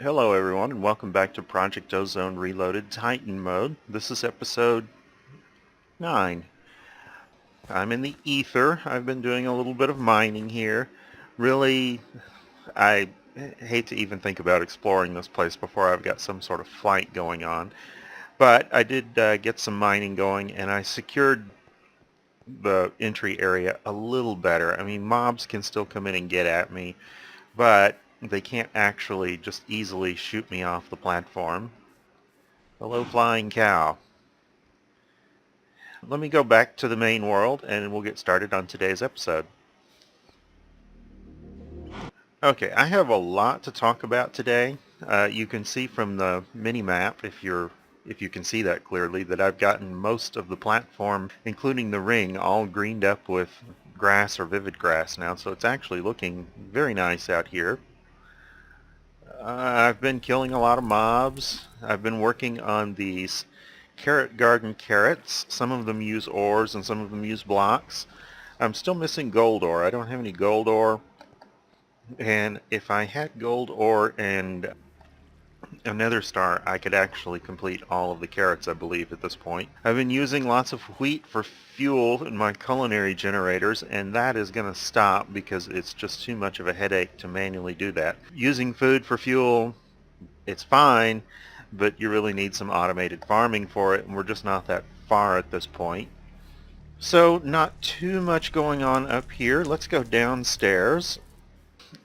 Hello everyone and welcome back to Project Ozone Reloaded Titan Mode. This is episode 9. I'm in the ether. I've been doing a little bit of mining here. Really, I hate to even think about exploring this place before I've got some sort of fight going on. But I did get some mining going and I secured the entry area a little better. I mean, mobs can still come in and get at me, but they can't actually just easily shoot me off the platform. Hello, flying cow. Let me go back to the main world and we'll get started on today's episode. Okay, I have a lot to talk about today. You can see from the mini-map, if you can see that clearly, that I've gotten most of the platform, including the ring, all greened up with grass or vivid grass now, so it's actually looking very nice out here. I've been killing a lot of mobs. I've been working on these carrot garden carrots. Some of them use ores and some of them use blocks. I'm still missing gold ore. I don't have any gold ore. And if I had gold ore and a nether star, I could actually complete all of the carrots, I believe, at this point. I've been using lots of wheat for fuel in my culinary generators, and that is going to stop because it's just too much of a headache to manually do that. Using food for fuel, it's fine, but you really need some automated farming for it, and we're just not that far at this point. So not too much going on up here. Let's go downstairs.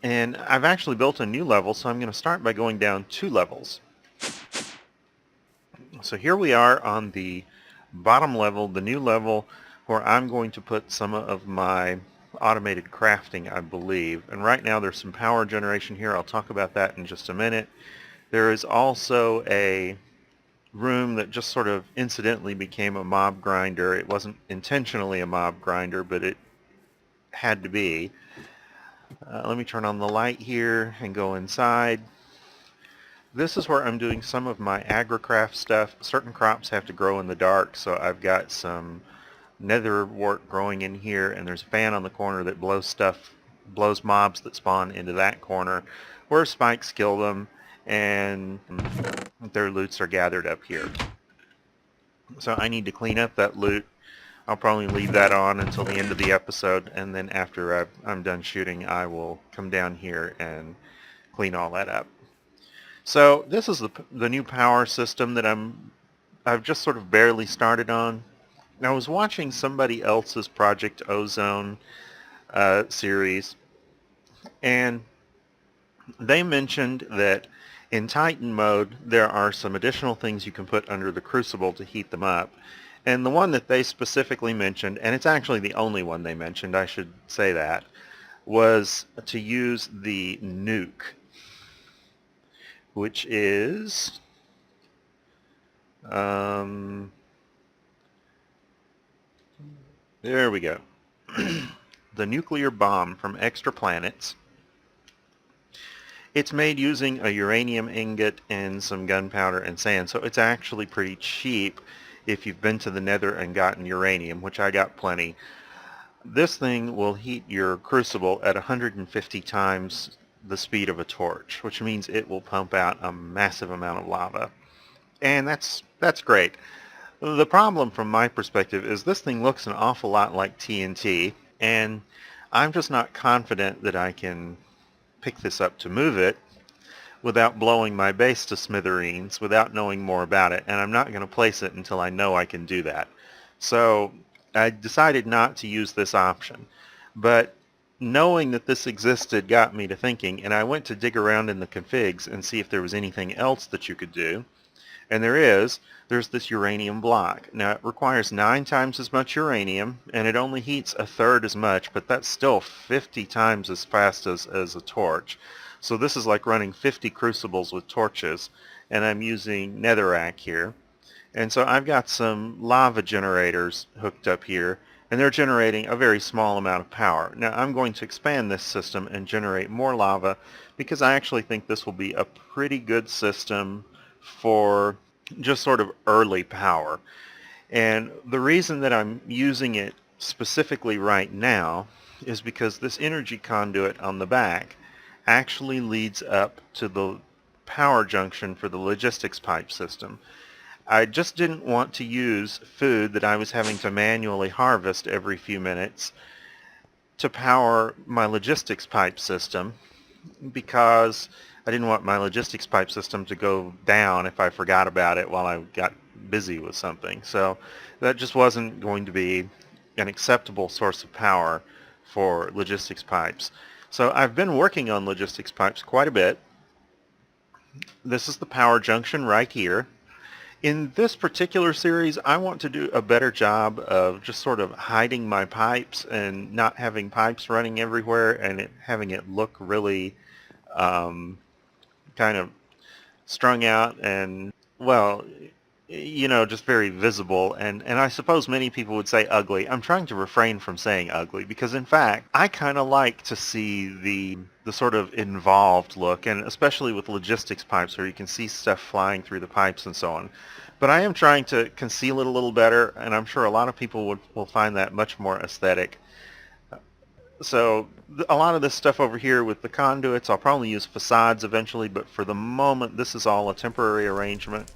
And I've actually built a new level, so I'm going to start by going down 2 levels. So here we are on the bottom level, the new level, where I'm going to put some of my automated crafting, I believe. And right now there's some power generation here. I'll talk about that in just a minute. There is also a room that just sort of incidentally became a mob grinder. It wasn't intentionally a mob grinder, but it had to be. Let me turn on the light here and go inside. This is where I'm doing some of my agricraft stuff. Certain crops have to grow in the dark, so I've got some nether wart growing in here, and there's a fan on the corner that blows mobs that spawn into that corner, where spikes kill them, and their loots are gathered up here. So I need to clean up that loot. I'll probably leave that on until the end of the episode, and then after I'm done shooting, I will come down here and clean all that up. So this is the new power system that I've just sort of barely started on. I was watching somebody else's Project Ozone series, and they mentioned that in Titan mode there are some additional things you can put under the crucible to heat them up. And the one that they specifically mentioned, and it's actually the only one they mentioned, I should say that, was to use the nuke, which is there we go. The nuclear bomb from Extra Planets. It's made using a uranium ingot and some gunpowder and sand, so it's actually pretty cheap if you've been to the nether and gotten uranium, which I got plenty. This thing will heat your crucible at 150 times the speed of a torch, which means it will pump out a massive amount of lava. And that's great. The problem from my perspective is this thing looks an awful lot like TNT, and I'm just not confident that I can pick this up to move it without blowing my base to smithereens, without knowing more about it, and I'm not going to place it until I know I can do that. So I decided not to use this option. But knowing that this existed got me to thinking, and I went to dig around in the configs and see if there was anything else that you could do. And there's this uranium block. Now it requires 9 times as much uranium, and it only heats a third as much, but that's still 50 times as fast as a torch. So this is like running 50 crucibles with torches, and I'm using netherrack here. And so I've got some lava generators hooked up here, and they're generating a very small amount of power. Now I'm going to expand this system and generate more lava because I actually think this will be a pretty good system for just sort of early power. And the reason that I'm using it specifically right now is because this energy conduit on the back actually leads up to the power junction for the logistics pipe system. I just didn't want to use food that I was having to manually harvest every few minutes to power my logistics pipe system, because I didn't want my logistics pipe system to go down if I forgot about it while I got busy with something. So that just wasn't going to be an acceptable source of power for logistics pipes. So I've been working on logistics pipes quite a bit. This is the power junction right here. In this particular series, I want to do a better job of just sort of hiding my pipes and not having pipes running everywhere and having it look really kind of strung out and, well, just very visible. And I suppose many people would say ugly. I'm trying to refrain from saying ugly because, in fact, I kind of like to see the sort of involved look, and especially with logistics pipes where you can see stuff flying through the pipes and so on. But I am trying to conceal it a little better, and I'm sure a lot of people will find that much more aesthetic. So a lot of this stuff over here with the conduits, I'll probably use facades eventually, but for the moment, this is all a temporary arrangement.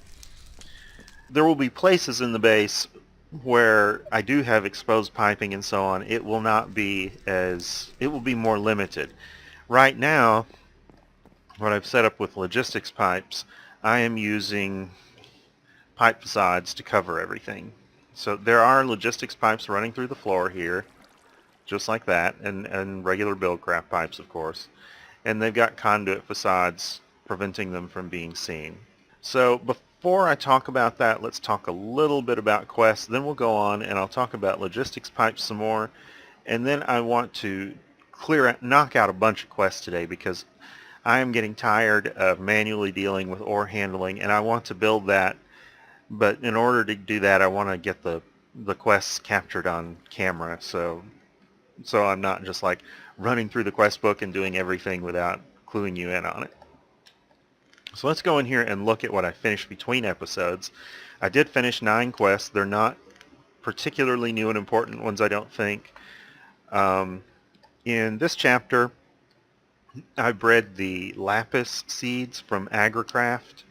There will be places in the base where I do have exposed piping and so on. It will be more limited. Right now, what I've set up with logistics pipes, I am using pipe facades to cover everything. So there are logistics pipes running through the floor here, just like that, and regular Buildcraft pipes, of course. And they've got conduit facades preventing them from being seen. So before I talk about that, let's talk a little bit about quests. Then we'll go on and I'll talk about logistics pipes some more. And then I want to knock out a bunch of quests today because I am getting tired of manually dealing with ore handling, and I want to build that. But in order to do that, I want to get the quests captured on camera, so I'm not just like running through the quest book and doing everything without cluing you in on it. So let's go in here and look at what I finished between episodes. I did finish 9 quests. They're not particularly new and important ones, I don't think. In this chapter, I bred the lapis seeds from Agricraft.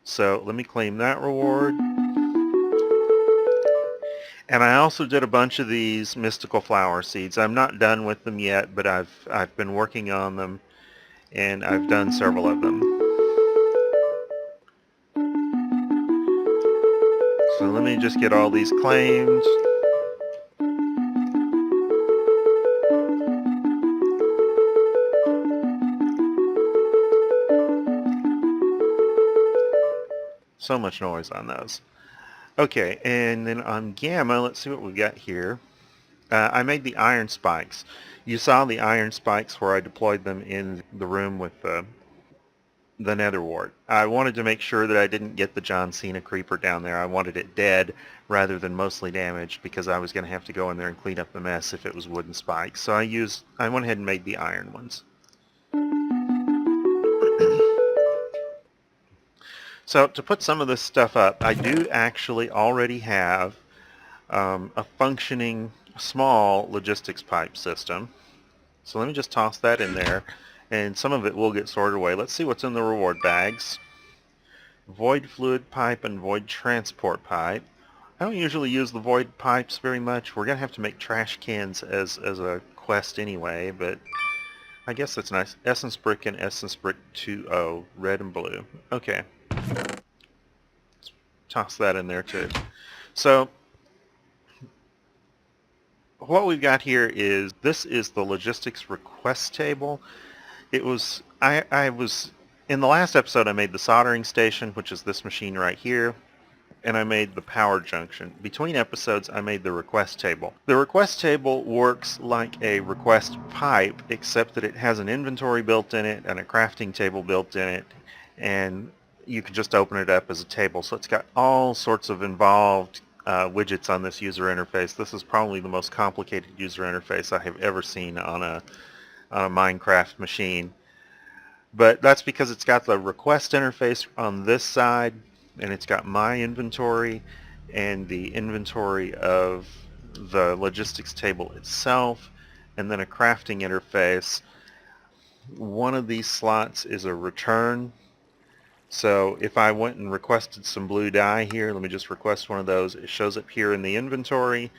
So let me claim that reward. And I also did a bunch of these mystical flower seeds. I'm not done with them yet, but I've been working on them, and I've done several of them. So let me just get all these claimed. So much noise on those. Okay, and then on Gamma, let's see what we got here. I made the iron spikes. You saw the iron spikes where I deployed them in the room with the nether wart. I wanted to make sure that I didn't get the John Cena creeper down there. I wanted it dead rather than mostly damaged because I was going to have to go in there and clean up the mess if it was wooden spikes. So I went ahead and made the iron ones. So to put some of this stuff up, I do actually already have a functioning small logistics pipe system. So let me just toss that in there, and some of it will get sorted away. Let's see what's in the reward bags. Void fluid pipe and void transport pipe. I don't usually use the void pipes very much. We're going to have to make trash cans as a quest anyway, but I guess that's nice. Essence brick and essence brick 2.0, red and blue. Okay. Let's toss that in there too. So what we've got here is, this is the logistics request table. I was, in the last episode I made the soldering station, which is this machine right here, and I made the power junction. Between episodes I made the request table. The request table works like a request pipe, except that it has an inventory built in it and a crafting table built in it, and you can just open it up as a table. So it's got all sorts of involved widgets on this user interface. This is probably the most complicated user interface I have ever seen on a Minecraft machine. But that's because it's got the request interface on this side, and it's got my inventory and the inventory of the logistics table itself, and then a crafting interface. One of these slots is a return So if I went and requested some blue dye here, let me just request one of those. It shows up here in the inventory,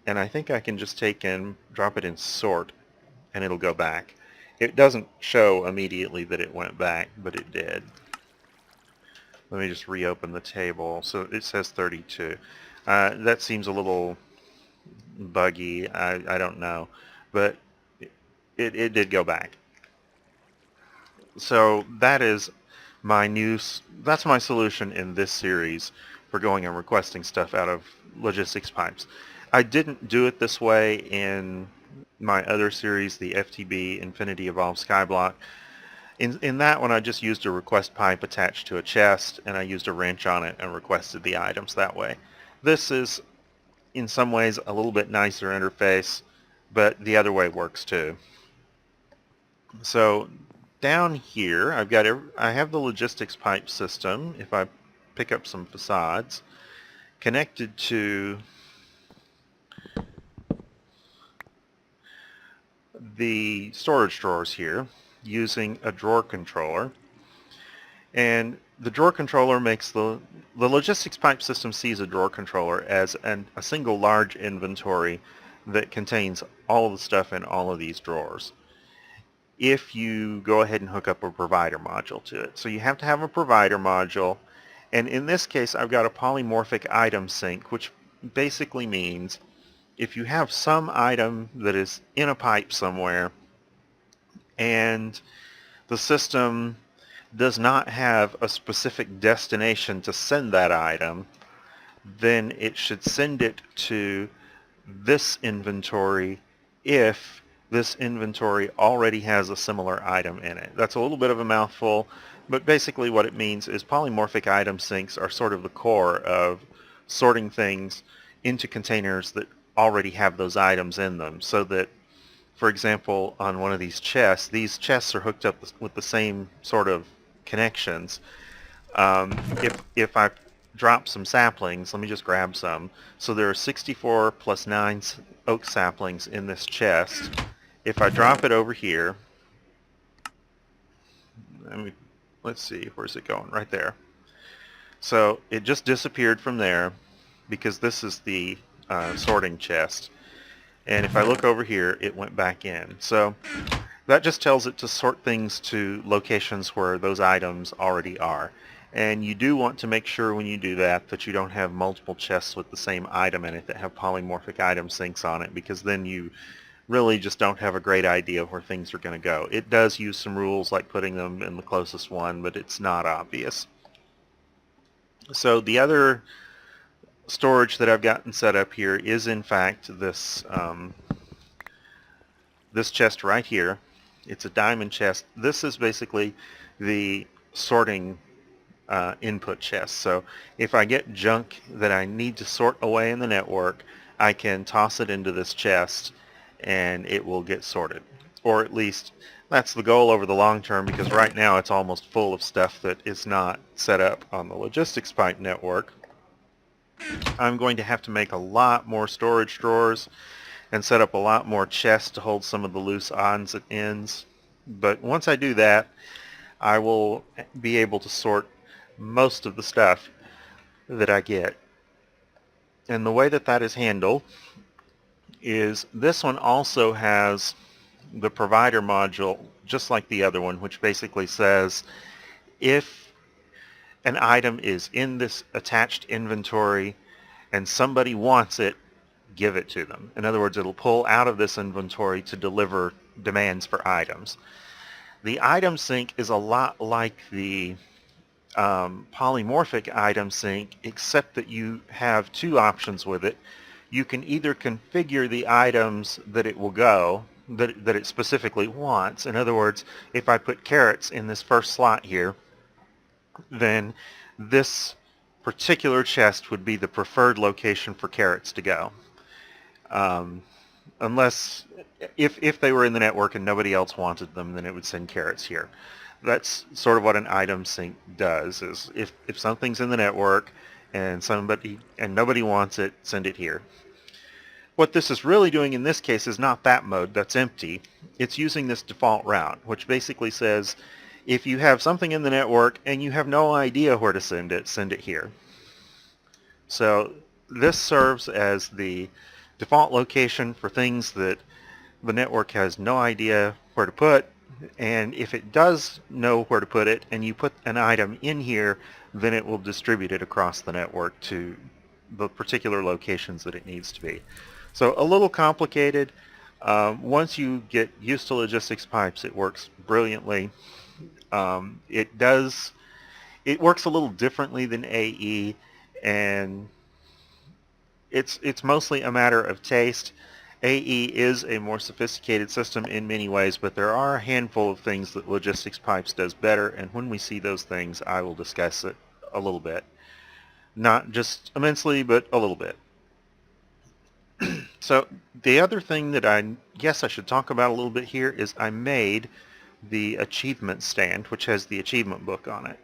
and I think I can just take and drop it in sort, and it'll go back. It doesn't show immediately that it went back, but it did. Let me just reopen the table. So it says 32. That seems a little buggy. I don't know, but it did go back. So that's my solution in this series for going and requesting stuff out of logistics pipes. I didn't do it this way in my other series, the FTB Infinity Evolved Skyblock. In that one, I just used a request pipe attached to a chest, and I used a wrench on it and requested the items that way. This is, in some ways, a little bit nicer interface, but the other way works too. So down here, I have the logistics pipe system. If I pick up some facades, connected to the storage drawers here using a drawer controller. And the drawer controller makes the logistics pipe system sees a drawer controller as a single large inventory that contains all the stuff in all of these drawers if you go ahead and hook up a provider module to it. So you have to have a provider module, and in this case I've got a polymorphic item sync, which basically means if you have some item that is in a pipe somewhere and the system does not have a specific destination to send that item, then it should send it to this inventory if this inventory already has a similar item in it. That's a little bit of a mouthful, but basically what it means is polymorphic item syncs are sort of the core of sorting things into containers that already have those items in them, so that, for example, on one of these chests are hooked up with the same sort of connections. If I drop some saplings, let me just grab some. So there are 64 plus 9 oak saplings in this chest. If I drop it over here, let's see, where's it going? Right there. So it just disappeared from there because this is the sorting chest. And if I look over here, it went back in. So that just tells it to sort things to locations where those items already are. And you do want to make sure when you do that you don't have multiple chests with the same item in it that have polymorphic item syncs on it, because then you really just don't have a great idea of where things are going to go. It does use some rules like putting them in the closest one, but it's not obvious. So the other storage that I've gotten set up here is in fact this this chest right here. It's a diamond chest. This is basically the sorting input chest. So if I get junk that I need to sort away in the network, I can toss it into this chest and it will get sorted. Or at least that's the goal over the long term, because right now it's almost full of stuff that is not set up on the logistics pipe network. I'm going to have to make a lot more storage drawers and set up a lot more chests to hold some of the loose odds and ends. But once I do that, I will be able to sort most of the stuff that I get. And the way that that is handled is this one also has the provider module, just like the other one, which basically says if an item is in this attached inventory and somebody wants it, give it to them. In other words, it'll pull out of this inventory to deliver demands for items. The item sync is a lot like the polymorphic item sync, except that you have two options with it. You can either configure the items that it will go, that it specifically wants. In other words, if I put carrots in this first slot here, then this particular chest would be the preferred location for carrots to go. Unless, if they were in the network and nobody else wanted them, then it would send carrots here. That's sort of what an item sync does, is if something's in the network and nobody wants it, send it here. What this is really doing in this case is not that mode, that's empty. It's using this default route, which basically says If you have something in the network and you have no idea where to send it here. So this serves as the default location for things that the network has no idea where to put, and if it does know where to put it and you put an item in here, then it will distribute it across the network to the particular locations that it needs to be. So a little complicated. Once you get used to logistics pipes, it works brilliantly. It works a little differently than AE, and it's mostly a matter of taste. AE is a more sophisticated system in many ways, but there are a handful of things that Logistics Pipes does better, and when we see those things, I will discuss it a little bit. Not just immensely, but a little bit. So the other thing that I guess I should talk about a little bit here is I made the achievement stand, which has the achievement book on it.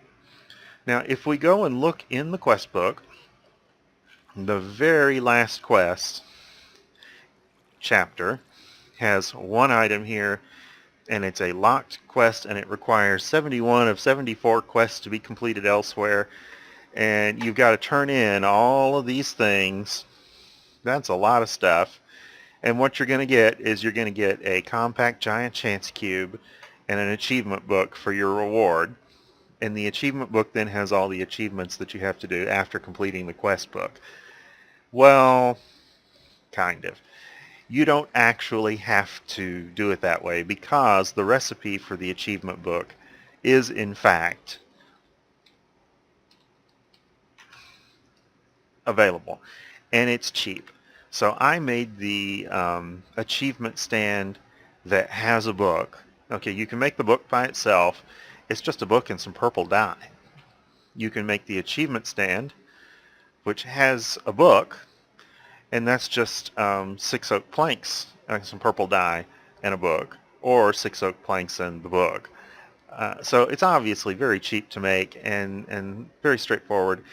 Now, if we go and look in the quest book, the very last quest chapter has one item here, and it's a locked quest, and it requires 71 of 74 quests to be completed elsewhere, and you've got to turn in all of these things. That's a lot of stuff, and what you're going to get is you're going to get a compact giant chance cube and an achievement book for your reward, and the achievement book then has all the achievements that you have to do after completing the quest book. Well, kind of. You don't actually have to do it that way because the recipe for the achievement book is in fact available, and it's cheap. So I made the achievement stand that has a book. Okay, you can make the book by itself. It's just a book and some purple dye. You can make the achievement stand, which has a book, and that's just 6 oak planks, some purple dye, and a book, or 6 oak planks and the book. So it's obviously very cheap to make and very straightforward.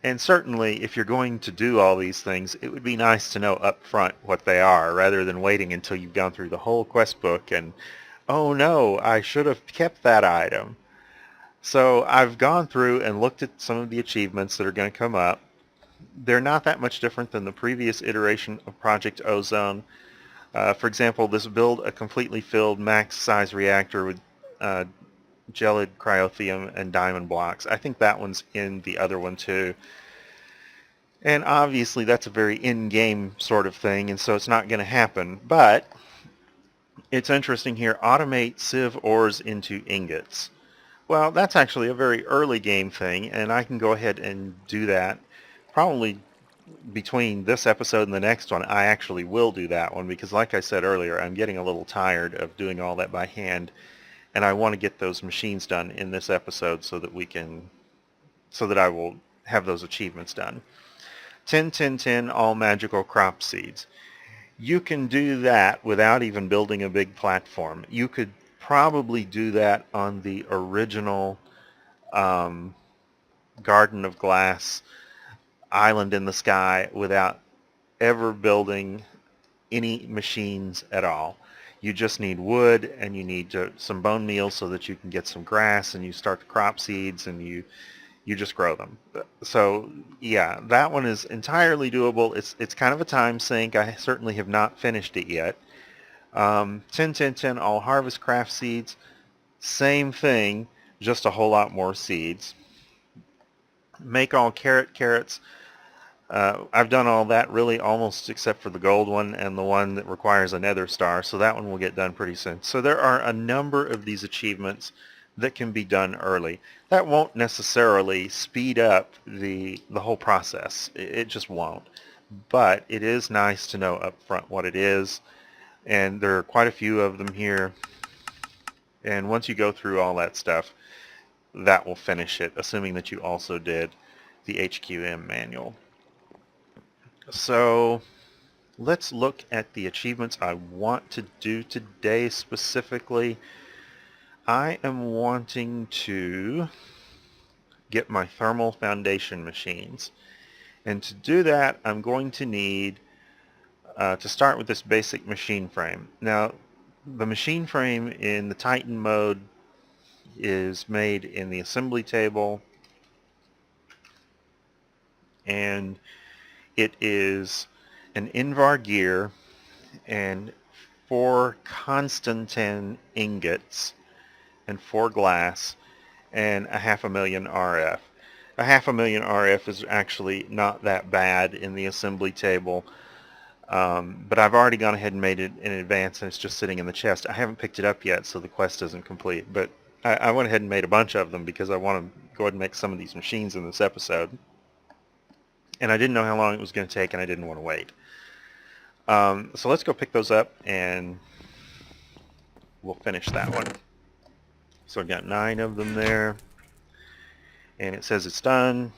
And certainly, if you're going to do all these things, it would be nice to know up front what they are, rather than waiting until you've gone through the whole quest book and, oh no, I should have kept that item. So I've gone through and looked at some of the achievements that are going to come up. They're not that much different than the previous iteration of Project Ozone. For example, this build a completely filled max size reactor with gelid cryothium and diamond blocks. I think that one's in the other one too. And obviously that's a very in-game sort of thing, and so it's not going to happen. But it's interesting here, automate sieve ores into ingots. Well, that's actually a very early game thing, and I can go ahead and do that. Probably between this episode and the next one, I actually will do that one because, like I said earlier, I'm getting a little tired of doing all that by hand, and I want to get those machines done in this episode so that I will have those achievements done. 10, 10, 10, all magical crop seeds. You can do that without even building a big platform. You could probably do that on the original Garden of Glass island in the sky without ever building any machines at all. You just need wood, and you need some bone meal so that you can get some grass, and you start the crop seeds, and you just grow them. So yeah, that one is entirely doable. It's kind of a time sink. I certainly have not finished it yet. 10, 10, 10, all harvest craft seeds. Same thing, just a whole lot more seeds. Make all carrots. I've done all that really almost except for the gold one and the one that requires a nether star, so that one will get done pretty soon. So there are a number of these achievements that can be done early. That won't necessarily speed up the whole process. It just won't. But it is nice to know up front what it is, and there are quite a few of them here. And once you go through all that stuff, that will finish it, assuming that you also did the HQM manual. So let's look at the achievements I want to do today specifically. I am wanting to get my thermal foundation machines. And to do that, I'm going to need to start with this basic machine frame. Now, the machine frame in the Titan mode is made in the assembly table, and it is an Invar gear and 4 Constantan ingots and 4 glass and a 500,000 RF. A 500,000 RF is actually not that bad in the assembly table, but I've already gone ahead and made it in advance, and it's just sitting in the chest. I haven't picked it up yet, so the quest isn't complete, but I went ahead and made a bunch of them because I want to go ahead and make some of these machines in this episode, and I didn't know how long it was going to take, and I didn't want to wait. So let's go pick those up, and we'll finish that one. So I've got 9 of them there, and it says it's done.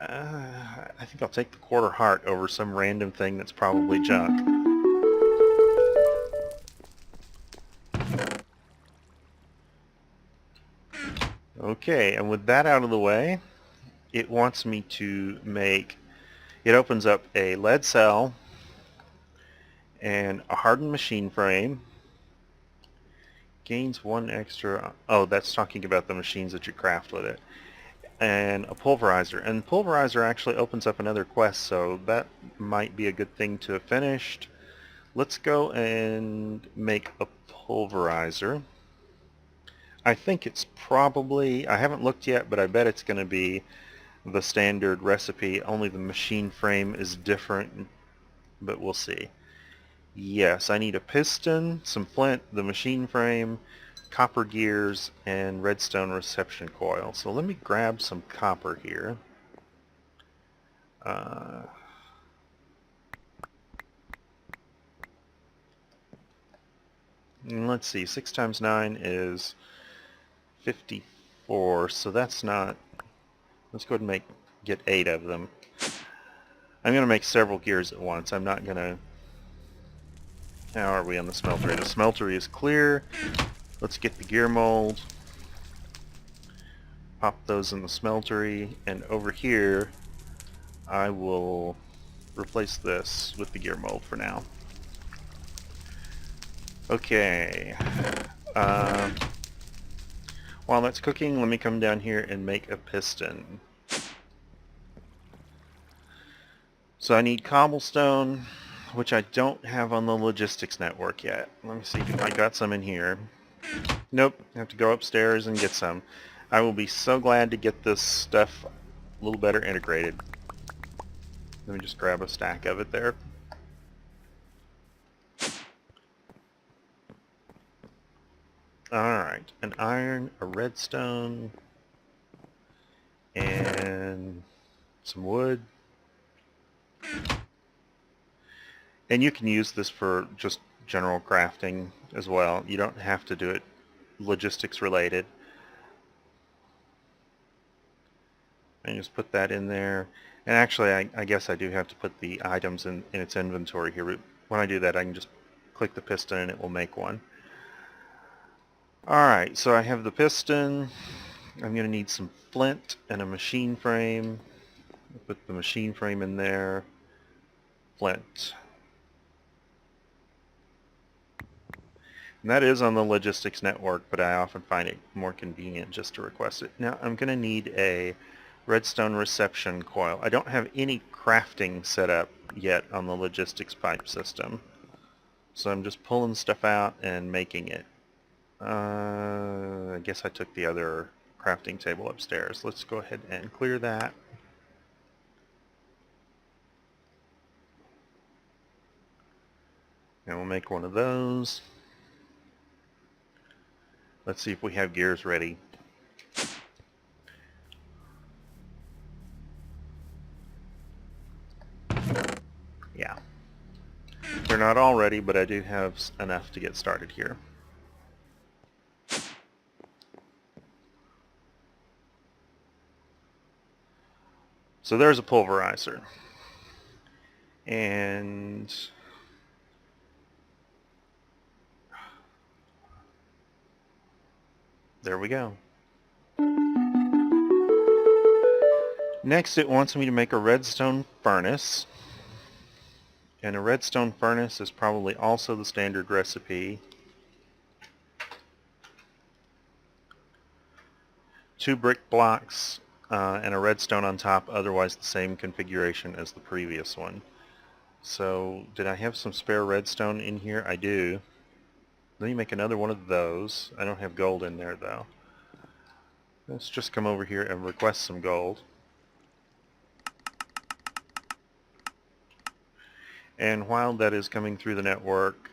I think I'll take the quarter heart over some random thing that's probably junk. Okay, and with that out of the way, it wants me to make, it opens up a lead cell and a hardened machine frame. Gains 1 extra, oh, that's talking about the machines that you craft with it. And a pulverizer. And pulverizer actually opens up another quest, so that might be a good thing to have finished. Let's go and make a pulverizer. I think it's probably, I haven't looked yet, but I bet it's going to be the standard recipe, only the machine frame is different, but we'll see. Yes, I need a piston, some flint, the machine frame, copper gears, and redstone reception coil. So let me grab some copper here. Let's see, 6 times 9 is 54, so that's not, let's go ahead and get 8 of them. I'm going to make several gears at once. I'm not going to, how are we on the smeltery? The smeltery is clear. Let's get the gear mold, pop those in the smeltery, and over here I will replace this with the gear mold for now. Okay, while that's cooking, let me come down here and make a piston. So I need cobblestone, which I don't have on the logistics network yet. Let me see if I got some in here. Nope, I have to go upstairs and get some. I will be so glad to get this stuff a little better integrated. Let me just grab a stack of it there. Alright, an iron, a redstone, and some wood. And you can use this for just general crafting as well. You don't have to do it logistics related. And just put that in there. And actually, I guess I do have to put the items in its inventory here. But when I do that, I can just click the piston and it will make one. Alright, so I have the piston. I'm going to need some flint and a machine frame. Put the machine frame in there. Flint. And that is on the logistics network, but I often find it more convenient just to request it. Now I'm going to need a redstone reception coil. I don't have any crafting set up yet on the logistics pipe system. So I'm just pulling stuff out and making it. I guess I took the other crafting table upstairs. Let's go ahead and clear that. And we'll make one of those. Let's see if we have gears ready. Yeah. They're not all ready, but I do have enough to get started here. So there's a pulverizer. And there we go. Next it wants me to make a redstone furnace. And a redstone furnace is probably also the standard recipe. 2 brick blocks and a redstone on top, otherwise the same configuration as the previous one. So did I have some spare redstone in here? I do. Let me make another one of those. I don't have gold in there though. Let's just come over here and request some gold. And while that is coming through the network,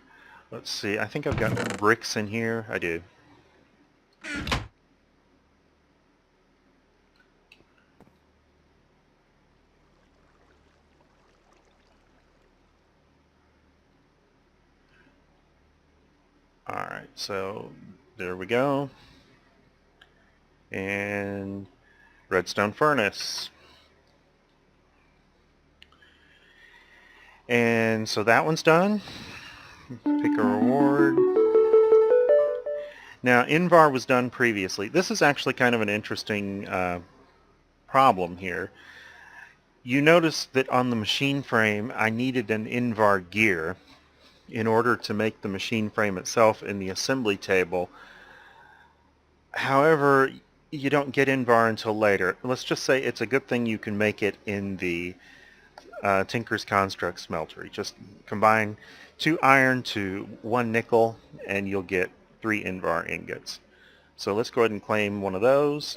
let's see, I think I've got bricks in here. I do. Alright, so there we go. And redstone furnace. And so that one's done. Pick a reward. Now, Invar was done previously. This is actually kind of an interesting problem here. You notice that on the machine frame, I needed an Invar gear in order to make the machine frame itself in the assembly table. However, you don't get Invar until later. Let's just say it's a good thing you can make it in the Tinker's Construct smelter. You just combine 2 iron to 1 nickel and you'll get 3 Invar ingots. So let's go ahead and claim one of those.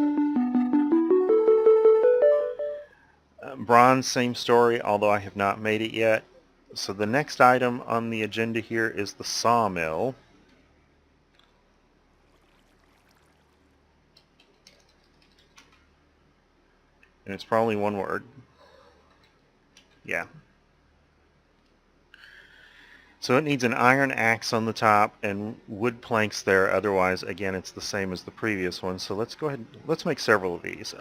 Bronze, same story, although I have not made it yet. So the next item on the agenda here is the sawmill. And it's probably one word. Yeah. So it needs an iron axe on the top and wood planks there. Otherwise, again, it's the same as the previous one. So let's go ahead. Let's make several of these.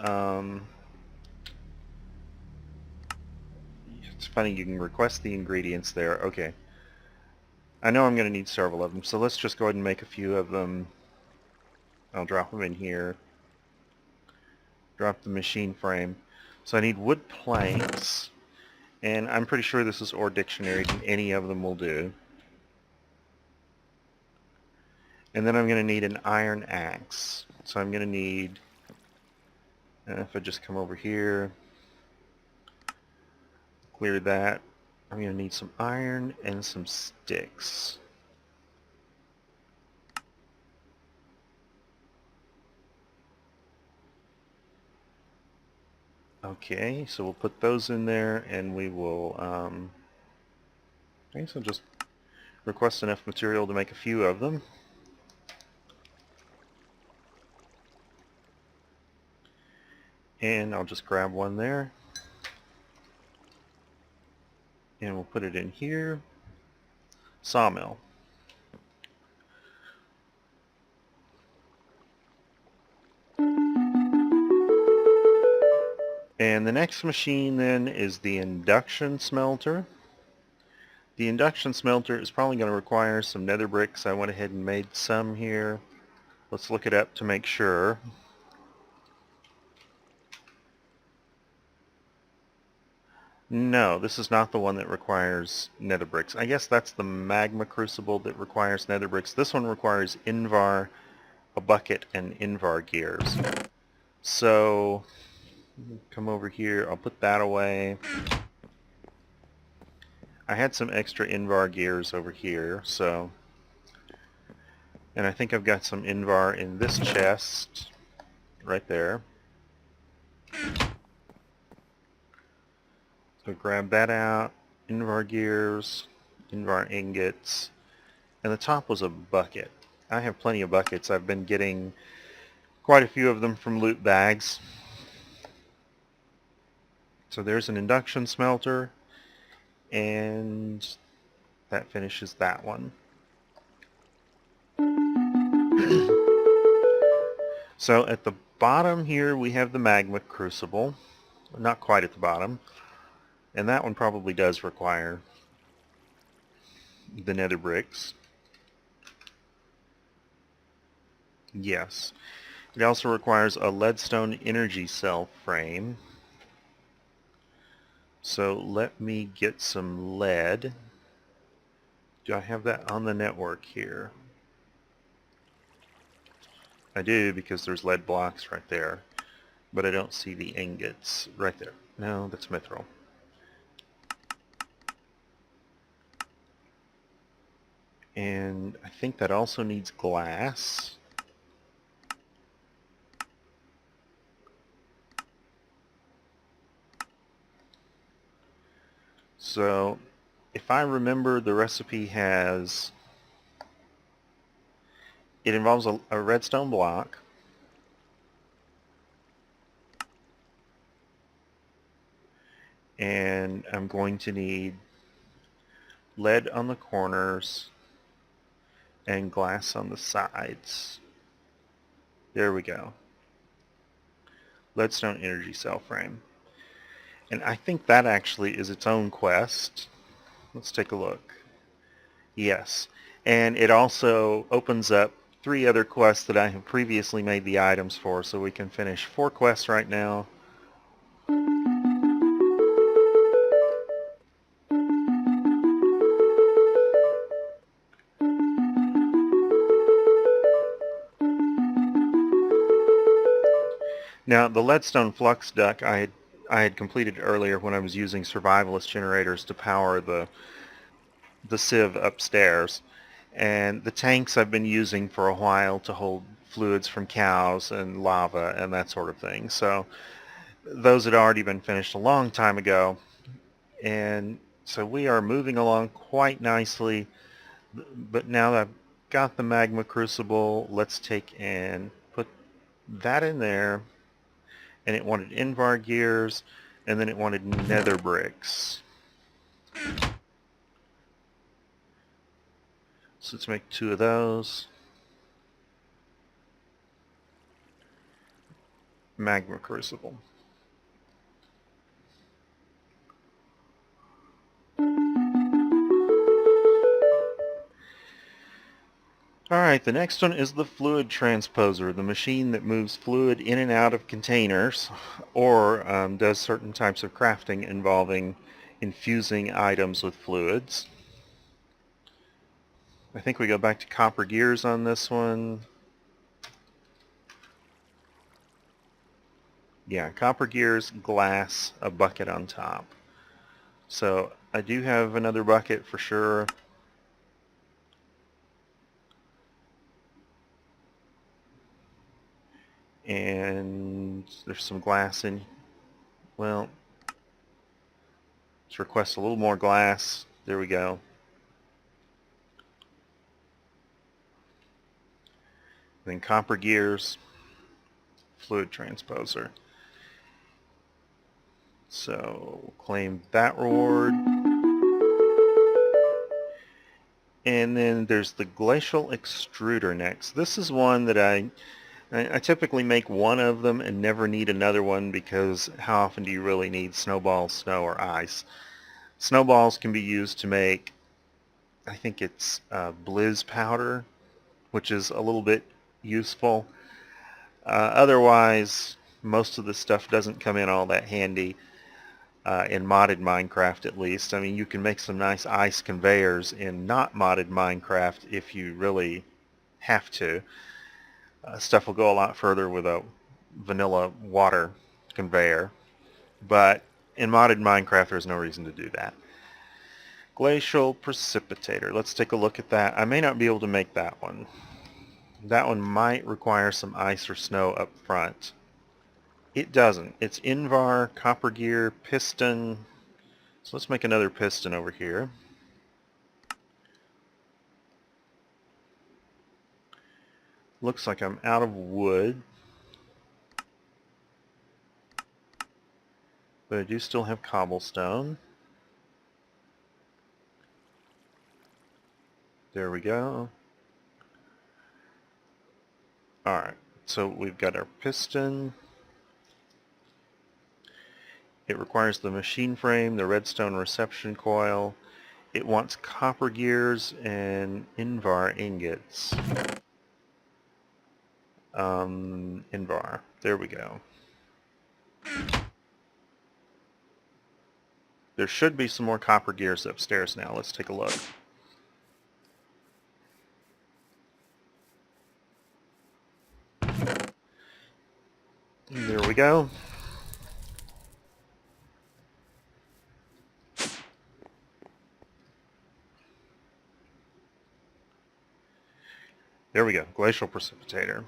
It's funny, you can request the ingredients there. Okay. I know I'm going to need several of them, so let's just go ahead and make a few of them. I'll drop them in here. Drop the machine frame. So I need wood planks, and I'm pretty sure this is ore dictionary, and any of them will do. And then I'm going to need an iron axe. So I'm going to need, if I just come over here, clear that, I'm going to need some iron and some sticks. Okay, so we'll put those in there, and we will, I guess I'll just request enough material to make a few of them. And I'll just grab one there. And we'll put it in here. Sawmill. And the next machine then is the induction smelter. The induction smelter is probably going to require some nether bricks. I went ahead and made some here. Let's look it up to make sure. No, this is not the one that requires nether bricks. I guess that's the magma crucible that requires nether bricks. This one requires Invar, a bucket, and Invar gears. So, come over here. I'll put that away. I had some extra Invar gears over here, so... And I think I've got some Invar in this chest, right there. So grab that out, Invar gears, Invar ingots, and the top was a bucket. I have plenty of buckets. I've been getting quite a few of them from loot bags. So there's an induction smelter, and that finishes that one. So at the bottom here we have the magma crucible. Not quite at the bottom. And that one probably does require the nether bricks. Yes. It also requires a leadstone energy cell frame. So let me get some lead. Do I have that on the network here? I do, because there's lead blocks right there, but I don't see the ingots right there. No, that's mithril. And I think that also needs glass. So if I remember, the recipe has, it involves a redstone block, and I'm going to need lead on the corners and glass on the sides. There we go. Leadstone energy cell frame. And I think that actually is its own quest. Let's take a look. Yes. And it also opens up 3 other quests that I have previously made the items for, so we can finish 4 quests right now. Now, the leadstone flux duct I had completed earlier when I was using survivalist generators to power the sieve upstairs. And the tanks I've been using for a while to hold fluids from cows and lava and that sort of thing. So those had already been finished a long time ago. And so we are moving along quite nicely. But now that I've got the magma crucible, let's take and put that in there. And it wanted Invar gears, and then it wanted nether bricks. So let's make 2 of those. Magma crucible. Alright, the next one is the fluid transposer, the machine that moves fluid in and out of containers, or does certain types of crafting involving infusing items with fluids. I think we go back to copper gears on this one. Yeah, copper gears, glass, a bucket on top. So I do have another bucket for sure. And there's some glass in. Well, let's request a little more glass. There we go. Then copper gears, fluid transposer. So we'll claim that reward. And then there's the glacial extruder next. This is one that I typically make one of them and never need another one, because how often do you really need snowballs, snow, or ice? Snowballs can be used to make, I think it's blizz powder, which is a little bit useful. Otherwise, most of the stuff doesn't come in all that handy. In modded Minecraft, at least. I mean, you can make some nice ice conveyors in not modded Minecraft if you really have to. Stuff will go a lot further with a vanilla water conveyor, but in modded Minecraft there's no reason to do that. Glacial precipitator. Let's take a look at that. I may not be able to make that one. That one might require some ice or snow up front. It doesn't. It's Invar, copper gear, piston. So let's make another piston over here. Looks like I'm out of wood, but I do still have cobblestone. There we go. Alright, so we've got our piston. It requires the machine frame, the redstone reception coil. It wants copper gears and Invar ingots. Invar. There we go. There should be some more copper gears upstairs now. Let's take a look. There we go. There we go. Glacial precipitator.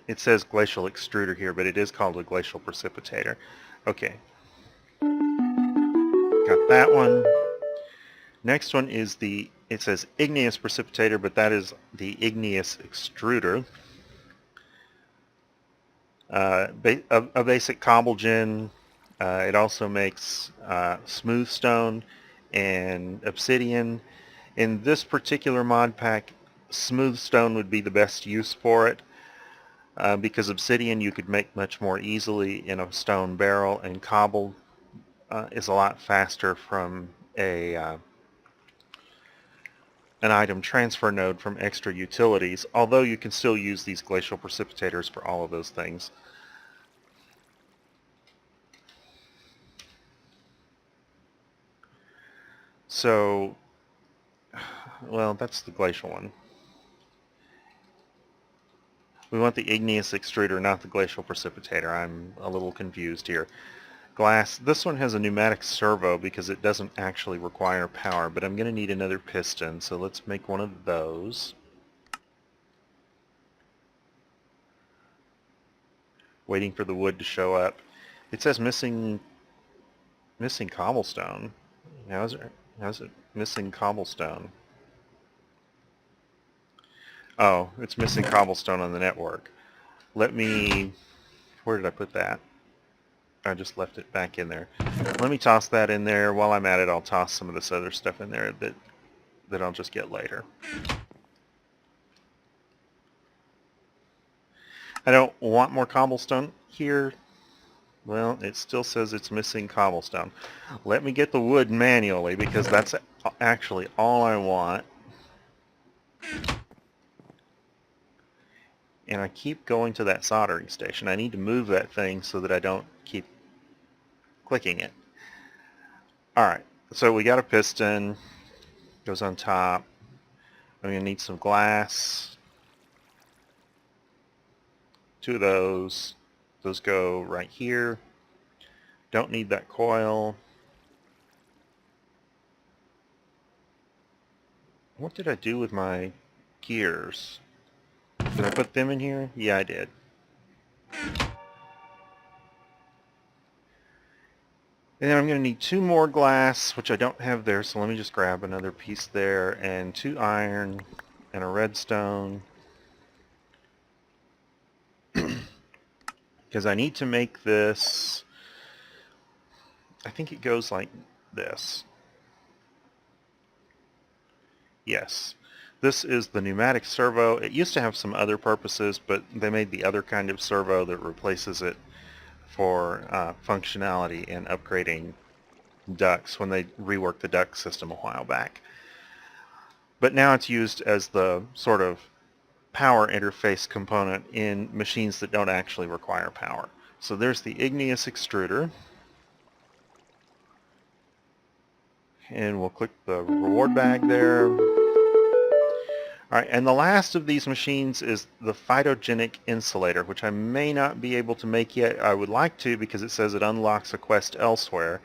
It says glacial extruder here, but it is called a glacial precipitator. Okay, got that one. Next one is it says igneous precipitator, but that is the igneous extruder. A basic cobble gen. It also makes smooth stone and obsidian. In this particular mod pack, smooth stone would be the best use for it. Because obsidian you could make much more easily in a stone barrel, and cobble is a lot faster from an item transfer node from extra utilities, although you can still use these glacial precipitators for all of those things. So, well, that's the glacial one. We want the igneous extruder, not the glacial precipitator. I'm a little confused here. Glass. This one has a pneumatic servo because it doesn't actually require power, but I'm going to need another piston, so let's make one of those. Waiting for the wood to show up. It says missing cobblestone. How's it missing cobblestone? Oh, it's missing cobblestone on the network. Where did I put that? I just left it back in there. Let me toss that in there. While I'm at it, I'll toss some of this other stuff in there that I'll just get later. I don't want more cobblestone here. Well, it still says it's missing cobblestone. Let me get the wood manually because that's actually all I want. And I keep going to that soldering station. I need to move that thing so that I don't keep clicking it. Alright, so we got a piston. Goes on top. I'm going to need some glass. 2 of those. Those go right here. Don't need that coil. What did I do with my gears? Did I put them in here? Yeah, I did. And then I'm going to need 2 more glass, which I don't have there, so let me just grab another piece there, and 2 iron, and a redstone. Because I need to make this, I think it goes like this. Yes. This is the pneumatic servo. It used to have some other purposes, but they made the other kind of servo that replaces it for functionality and upgrading ducts when they reworked the duct system a while back. But now it's used as the sort of power interface component in machines that don't actually require power. So there's the igneous extruder. And we'll click the reward bag there. Alright, and the last of these machines is the phytogenic insulator, which I may not be able to make yet. I would like to because it says it unlocks a quest elsewhere.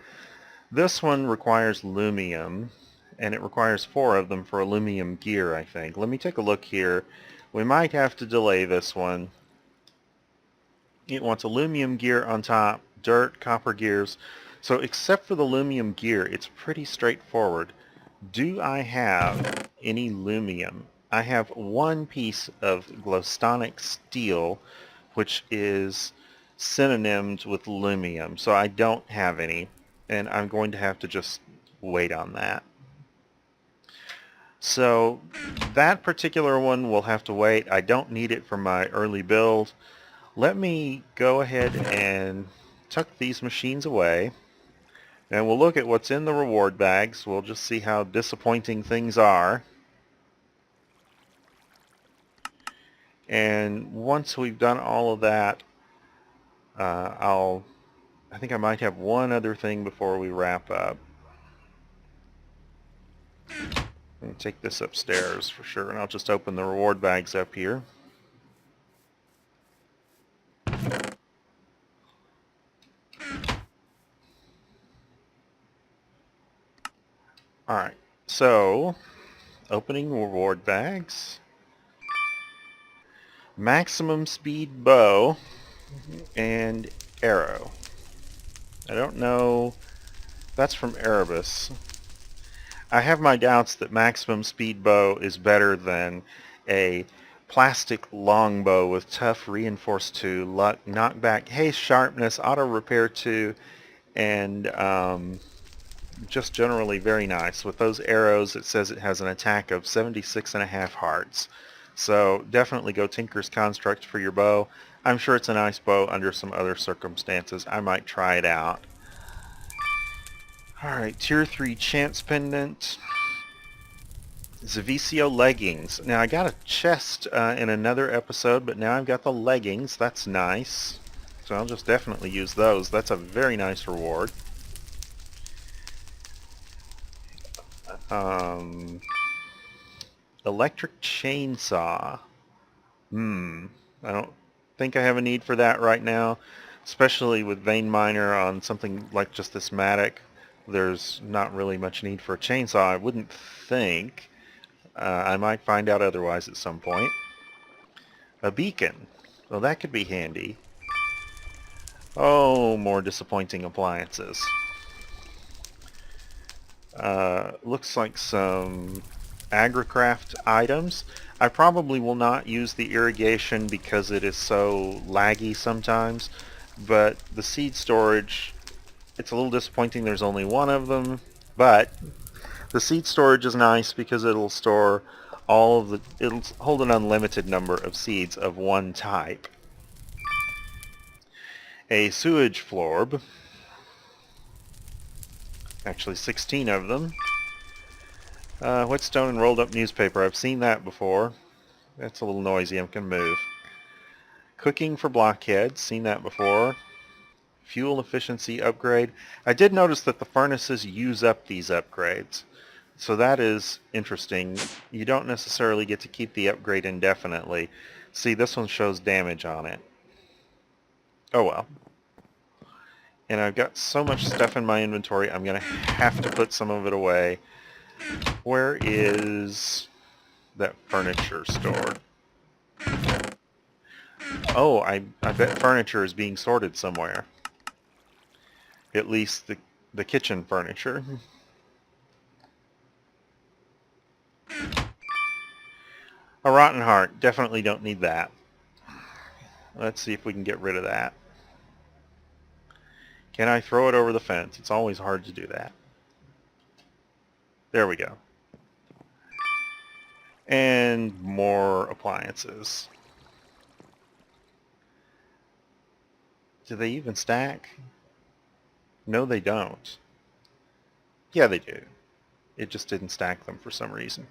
This one requires lumium, and it requires 4 of them for aluminum gear, I think. Let me take a look here. We might have to delay this one. It wants aluminum gear on top, dirt, copper gears. So except for the aluminum gear, it's pretty straightforward. Do I have any lumium? I have 1 piece of glowstonic steel, which is synonymed with lumium, so I don't have any, and I'm going to have to just wait on that. So that particular one will have to wait. I don't need it for my early build. Let me go ahead and tuck these machines away, and we'll look at what's in the reward bags. We'll just see how disappointing things are. And once we've done all of that, I think I might have one other thing before we wrap up. And take this upstairs for sure, and I'll just open the reward bags up here. Alright, so opening reward bags. Maximum speed bow and arrow. I don't know. That's from Erebus. I have my doubts that maximum speed bow is better than a plastic longbow with tough reinforced 2, luck, knockback, haste, sharpness, auto repair 2, and just generally very nice. With those arrows, it says it has an attack of 76.5 hearts. So definitely go Tinker's Construct for your bow. I'm sure it's a nice bow under some other circumstances. I might try it out. Alright, Tier 3 Chance Pendant. Zavicio leggings. Now I got a chest in another episode, but now I've got the leggings. That's nice. So I'll just definitely use those. That's a very nice reward. Electric chainsaw. I don't think I have a need for that right now, especially with Vein Miner on something like just this Matic. There's not really much need for a chainsaw, I wouldn't think. I might find out otherwise at some point. A beacon. Well, that could be handy. Oh, more disappointing appliances. Looks like some agricraft items. I probably will not use the irrigation because it is so laggy sometimes, but the seed storage, it's a little disappointing there's only one of them, but the seed storage is nice because it'll store it'll hold an unlimited number of seeds of one type. A sewage florb, actually 16 of them. Whetstone and rolled up newspaper, I've seen that before. That's a little noisy, I'm going to move. Cooking for blockheads, seen that before. Fuel efficiency upgrade. I did notice that the furnaces use up these upgrades. So that is interesting. You don't necessarily get to keep the upgrade indefinitely. See, this one shows damage on it. Oh well. And I've got so much stuff in my inventory, I'm going to have to put some of it away. Where is that furniture stored? Oh, I bet furniture is being sorted somewhere. At least the kitchen furniture. A rotten heart. Definitely don't need that. Let's see if we can get rid of that. Can I throw it over the fence? It's always hard to do that. There we go. And more appliances. Do they even stack? No, they don't. Yeah, they do. It just didn't stack them for some reason.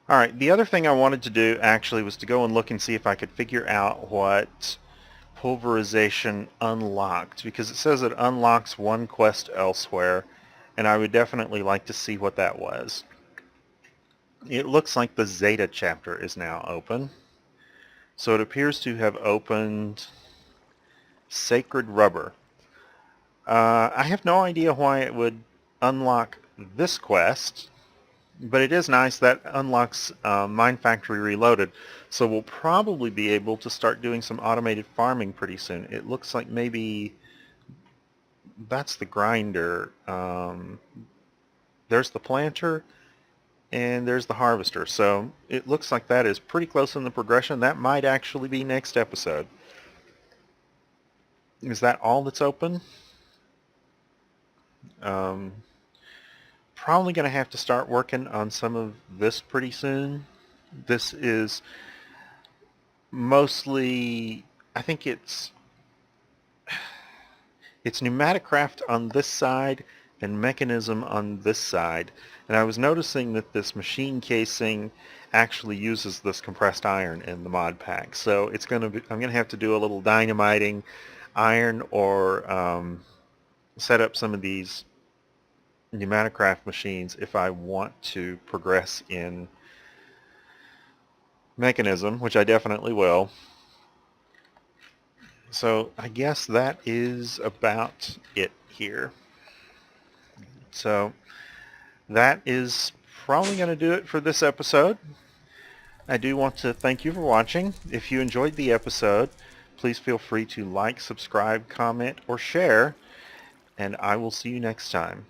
Alright, the other thing I wanted to do actually was to go and look and see if I could figure out what pulverization unlocked, because it says it unlocks one quest elsewhere, and I would definitely like to see what that was. It looks like the Zeta chapter is now open. So it appears to have opened Sacred Rubber. I have no idea why it would unlock this quest, but it is nice that unlocks Mine Factory Reloaded. So we'll probably be able to start doing some automated farming pretty soon. It looks like maybe that's the grinder. There's the planter, and there's the harvester. So it looks like that is pretty close in the progression. That might actually be next episode. Is that all that's open? Probably going to have to start working on some of this pretty soon. This is mostly, I think it's pneumatic craft on this side and mechanism on this side. And I was noticing that this machine casing actually uses this compressed iron in the mod pack. So it's going to be, I'm going to have to do a little dynamiting iron or set up some of these pneumatic craft machines if I want to progress in mechanism, which I definitely will. So I guess that is about it here. So that is probably going to do it for this episode. I do want to thank you for watching. If you enjoyed the episode, please feel free to like, subscribe, comment, or share, and I will see you next time.